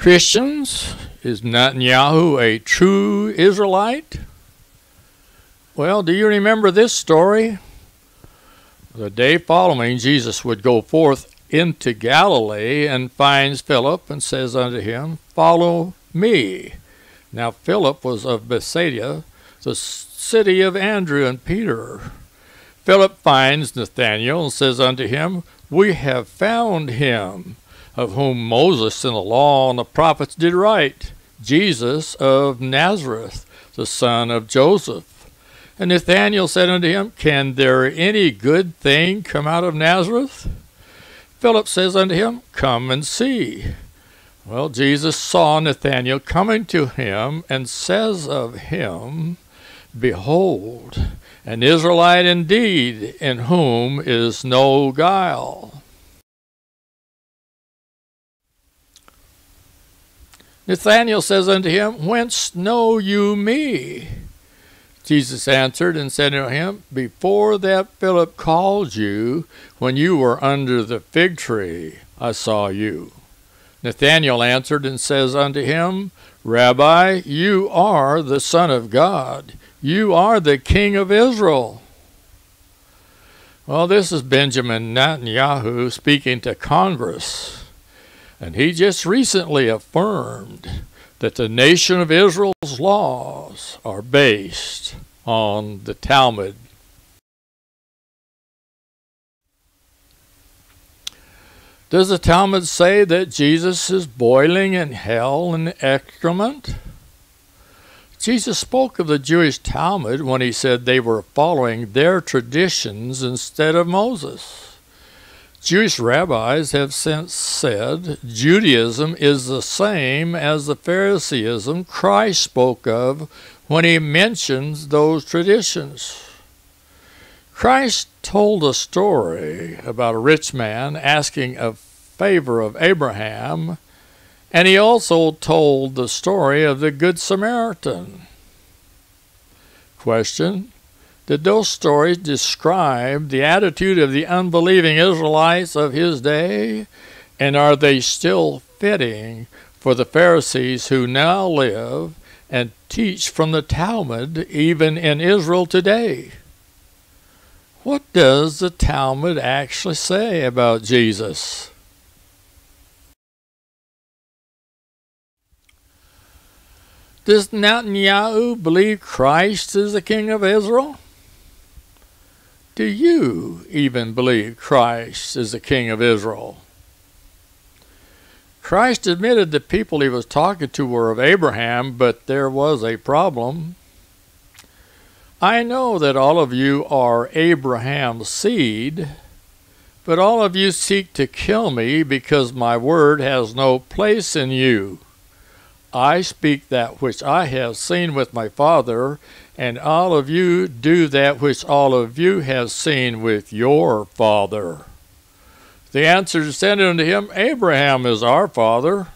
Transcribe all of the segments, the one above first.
Christians, is Netanyahu a true Israelite? Well, do you remember this story? The day following, Jesus would go forth into Galilee and finds Philip and says unto him, "Follow me." Now Philip was of Bethsaida, the city of Andrew and Peter. Philip finds Nathanael and says unto him, "We have found him, of whom Moses in the law and the prophets did write, Jesus of Nazareth, the son of Joseph." And Nathanael said unto him, "Can there any good thing come out of Nazareth?" Philip says unto him, "Come and see." Well, Jesus saw Nathanael coming to him and says of him, "Behold, an Israelite indeed, in whom is no guile." Nathanael says unto him, "Whence know you me?" Jesus answered and said unto him, "Before that Philip called you, when you were under the fig tree, I saw you." Nathanael answered and says unto him, "Rabbi, you are the Son of God. You are the King of Israel." Well, this is Benjamin Netanyahu speaking to Congress. And he just recently affirmed that the nation of Israel's laws are based on the Talmud. Does the Talmud say that Jesus is boiling in hell in excrement? Jesus spoke of the Jewish Talmud when he said they were following their traditions instead of Moses. Jewish rabbis have since said Judaism is the same as the Phariseeism Christ spoke of when he mentions those traditions. Christ told a story about a rich man asking a favor of Abraham, and he also told the story of the Good Samaritan. Question: did those stories describe the attitude of the unbelieving Israelites of his day? And are they still fitting for the Pharisees who now live and teach from the Talmud even in Israel today? What does the Talmud actually say about Jesus? Does Netanyahu believe Christ is the King of Israel? Do you even believe Christ is the King of Israel? Christ admitted the people he was talking to were of Abraham, but there was a problem. "I know that all of you are Abraham's seed, but all of you seek to kill me because my word has no place in you. I speak that which I have seen with my Father, and all of you do that which all of you have seen with your father." The answer said unto him, "Abraham is our father."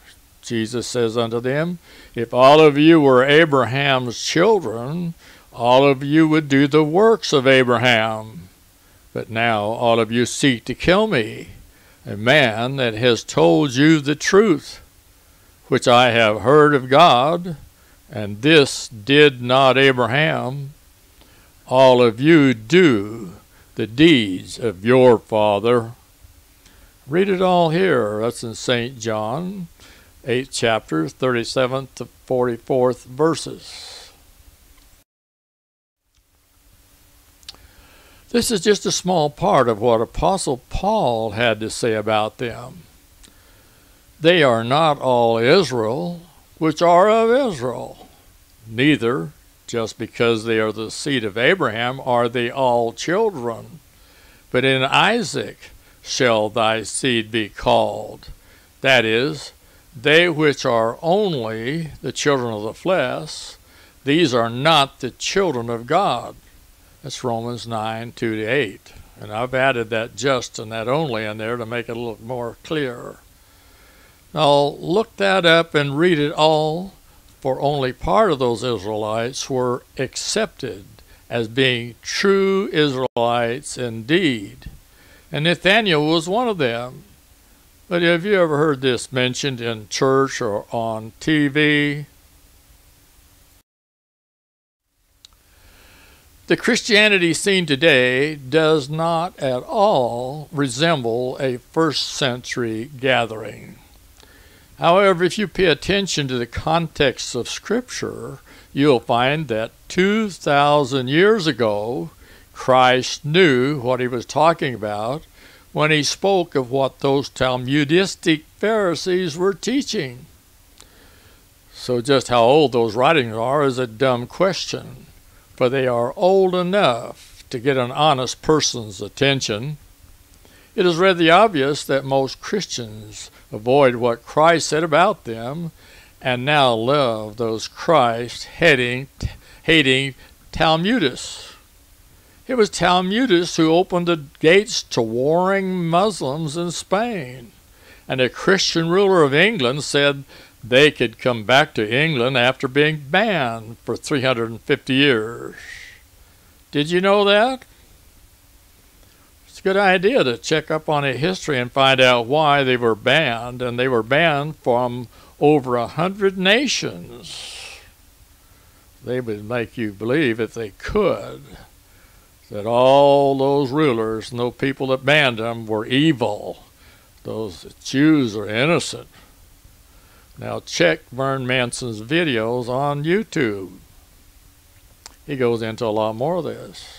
Jesus says unto them, "If all of you were Abraham's children, all of you would do the works of Abraham. But now all of you seek to kill me, a man that has told you the truth, which I have heard of God, and this did not Abraham. All of you do the deeds of your father." Read it all here. That's in St. John, 8th chapter, 37th to 44th verses. This is just a small part of what Apostle Paul had to say about them. "They are not all Israel, which are of Israel. Neither, just because they are the seed of Abraham, are they all children. But in Isaac shall thy seed be called. That is, they which are only the children of the flesh, these are not the children of God." That's Romans 9, 2-8. And I've added that just and that only in there to make it a little more clear. Now look that up and read it all, for only part of those Israelites were accepted as being true Israelites indeed. And Nathanael was one of them. But have you ever heard this mentioned in church or on TV? The Christianity seen today does not at all resemble a first-century gathering. However, if you pay attention to the context of Scripture, you'll find that 2,000 years ago, Christ knew what he was talking about when he spoke of what those Talmudistic Pharisees were teaching. So just how old those writings are is a dumb question, for they are old enough to get an honest person's attention. It is rather obvious that most Christians avoid what Christ said about them and now love those Christ-hating Talmudists. It was Talmudists who opened the gates to warring Muslims in Spain, and a Christian ruler of England said they could come back to England after being banned for 350 years. Did you know that? It's a good idea to check up on a history and find out why they were banned, and they were banned from over 100 nations. They would make you believe, if they could, that all those rulers and those people that banned them were evil. Those Jews are innocent. Now check Vern Manson's videos on YouTube. He goes into a lot more of this.